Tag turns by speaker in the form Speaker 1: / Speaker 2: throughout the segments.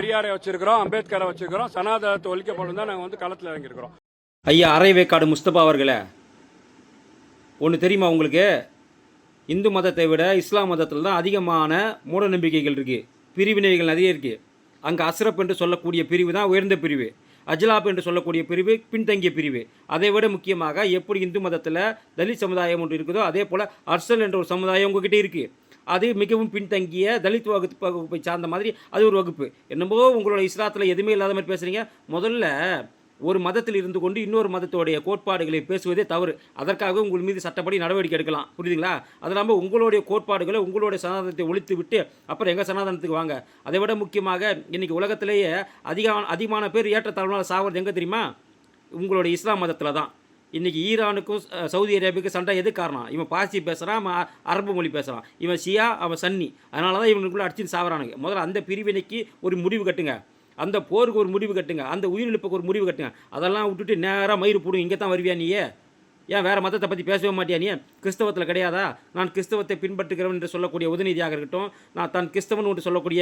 Speaker 1: பெரியாரை வச்சிருக்கிறோம், அம்பேத்கரை வச்சிருக்கிறோம். சனாதனத்தை ஒழிக்கப்படும் தான் நாங்கள் களத்தில் இறங்கியிருக்கிறோம்.
Speaker 2: ஐயா அரைவேக்காடு முஸ்தபா அவர்களே, ஒன்று தெரியுமா உங்களுக்கு? இந்து மதத்தை விட இஸ்லாம் மதத்தில் தான் அதிகமான மூட நம்பிக்கைகள் இருக்குது, பிரிவினைகள் நிறைய இருக்குது. அங்கே அஸ்ரப் என்று சொல்லக்கூடிய பிரிவு தான் உயர்ந்த பிரிவு, அஜ்லாப் என்று சொல்லக்கூடிய பிரிவு பின்தங்கிய பிரிவு. அதை விட முக்கியமாக எப்படி இந்து மதத்தில் தலித் சமுதாயம் ஒன்று இருக்குதோ அதே போல் அர்சல் என்ற ஒரு சமுதாயம் உங்ககிட்ட இருக்குது. அது மிகவும் பின்தங்கிய தலித் வகுப்பை சார்ந்த மாதிரி அது ஒரு வகுப்பு. என்னமோ உங்களோட இஸ்லாத்தில் எதுவுமே இல்லாத மாதிரி பேசுகிறீங்க. முதல்ல ஒரு மதத்தில் இருந்து கொண்டு இன்னொரு மதத்தோடைய கோட்பாடுகளை பேசுவதே தவறு. அதற்காக உங்கள் மீது சட்டப்படி நடவடிக்கை எடுக்கலாம், புரியுதுங்களா? அது இல்லாமல் உங்களுடைய கோட்பாடுகளை உங்களுடைய சனாதனத்தை ஒழித்து விட்டு அப்புறம் எங்கள் சனாதனத்துக்கு வாங்க. அதை விட முக்கியமாக இன்றைக்கி உலகத்திலேயே அதிகமான பேர் ஏற்றத்தாழ்வால் சாவது எங்கே தெரியுமா? உங்களுடைய இஸ்லாம் மதத்தில் தான். இன்றைக்கி ஈரானுக்கும் சவுதி அரேபியாவுக்கும் சண்டை எது காரணம்? இவன் பார்சி பேசுகிறான், அரபு மொழி பேசுகிறான். இவன் ஷியா, அவன் சன்னி. அதனால தான் இவனுக்குள்ளே அடிச்சுன்னு சாவறானுங்க. முதல்ல அந்த பிரிவினைக்கு ஒரு முடிவு கட்டுங்க, அந்த போருக்கு ஒரு முடிவு கட்டுங்க, அந்த உயிரிழப்புக்கு ஒரு முடிவு கட்டுங்க. அதெல்லாம் விட்டுட்டு நேராக மயிறு போடுங்க. இங்கே தான் வருவியா நீயே? ஏன் வேறு மதத்தை பற்றி பேசவே மாட்டியா நீ? கிறிஸ்தவத்தில் கிடையாதா? நான் கிறிஸ்தவத்தை பின்பற்றுகிறவன் என்று சொல்லக்கூடிய உதயநிதியாக இருக்கட்டும், நான் தான் கிறிஸ்தவன் என்று சொல்லக்கூடிய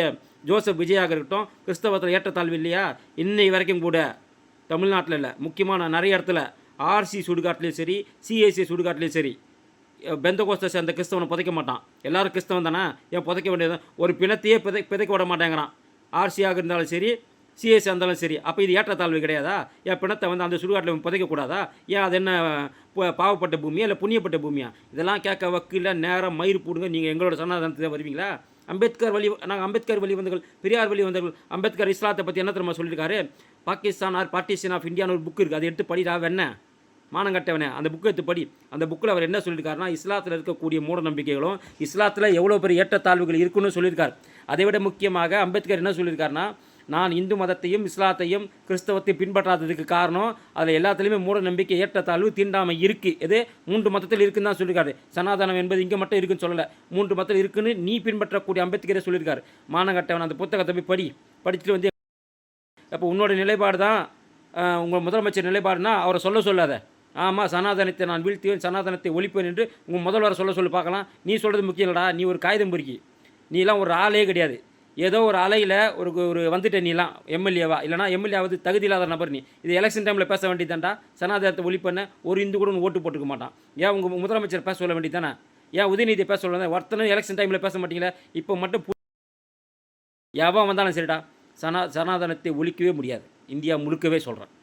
Speaker 2: ஜோசப் விஜயாக இருக்கட்டும், கிறிஸ்தவத்தில் ஏற்றத்தாழ்வு இல்லையா? இன்னை வரைக்கும் கூட தமிழ்நாட்டில் இல்லை, முக்கியமான நிறைய இடத்துல ஆர்சி சுடுகாட்டிலையும் சரி, சிஐசி சுடுகாட்டிலையும் சரி, பெந்தகோஸ்தை சேர்ந்த கிறிஸ்தவனை புதைக்க மாட்டான். எல்லோரும் கிறிஸ்தவன் தானே, ஏன் புதைக்க வேண்டியது? ஒரு பிணத்தையே பிதைக்க விட மாட்டேங்கிறான். ஆர்சியாக இருந்தாலும் சரி, சிஎஸ்சி இருந்தாலும் சரி. அப்போ இது ஏற்றத்தாழ்வு கிடையாதா? ஏன் பிணத்தை அந்த சுடுகாட்டில் புதைக்கக்கூடாதா? ஏன் அது என்ன பாவப்பட்ட பூமியா இல்லை புண்ணியப்பட்ட பூமியா? இதெல்லாம் கேட்க வக்கீல நேரம் மயிறு போடுங்க. நீங்கள் எங்களோட சனாதனத்தை வருவீங்களா? நாங்கள் அம்பேத்கர் வழி வந்தவர்கள், பெரியார் வழி வந்தவர்கள். அம்பேத்கர் இஸ்லாத்தை பற்றி என்ன தெரியுமா சொல்லியிருக்காரு? பாகிஸ்தான் ஆர் பார்ட்டிஷன் ஆஃப் இந்தியான்னு ஒரு புக்கு இருக்குது, அதை எடுத்து படிடா வெண்ண மானங்கட்டவனே. அந்த புக்கை எடுத்து படி. அந்த புக்கில் அவர் என்ன சொல்லியிருக்காருன்னா, இஸ்லாத்தில் இருக்கக்கூடிய மூட நம்பிக்கைகளும் இஸ்லாத்தில் எவ்வளோ பெரிய ஏற்றத்தாழ்வுகள் இருக்குன்னு சொல்லியிருக்கார். அதை விட முக்கியமாக அம்பேத்கர் என்ன சொல்லியிருக்காருன்னா, நான் இந்து மதத்தையும் இஸ்லாத்தையும் கிறிஸ்தவத்தையும் பின்பற்றாததுக்கு காரணம் அதில் எல்லாத்துலேயுமே மூட நம்பிக்கை ஏற்றத்தாழ்வு தீண்டாமை இருக்குது. இது 3 மதத்தில் இருக்குன்னு தான் சொல்லியிருக்காரு. சனாதனம் என்பது இங்கே மட்டும் இருக்குன்னு சொல்லலை, 3 மதத்தில் இருக்குன்னு நீ பின்பற்றக்கூடிய அம்பேத்கரே சொல்லியிருக்காரு. மானங்கட்டவன் அந்த புத்தகத்தை போய் படிச்சுட்டு வந்து, அப்போ உன்னோட நிலைப்பாடு தான் உங்கள் முதலமைச்சர் நிலைப்பாடுனா அவரை சொல்லாத. ஆமாம், சனாதனத்தை நான் வீழ்த்துவேன், சனாதனத்தை ஒழிப்பேன் என்று உங்கள் முதல்வரை சொல்லி பார்க்கலாம். நீ சொல்கிறது முக்கியம் இல்லைடா, நீ ஒரு காகிதம் பொறுக்கி. நீலாம் ஒரு ஆளே கிடையாது. ஏதோ ஒரு அலையில் ஒரு வந்துட்ட நீலாம் எம்எல்ஏவா, இல்லைனா எம்எல்ஏ தகுதி இல்லாத நபர் நீ. இது எலெக்ஷன் டைமில் பேச வேண்டியதாண்டா. சனாதனத்தை ஒழிப்பண்ண ஒரு இந்து கூட ஓட்டு போட்டுக்க மாட்டான். ஏன் உங்கள் முதலமைச்சர் பேச சொல்ல வேண்டியதானே? ஏன் உதயநிதியை பேச சொல்ல? ஒருத்தனும் எலெக்ஷன் டைமில் பேச மாட்டீங்களே. இப்போ மட்டும் எவன் வந்தாலும் சரிடா, சனாதனத்தை ஒழிக்கவே முடியாது. இந்தியா முழுக்கவே சொல்கிறேன்.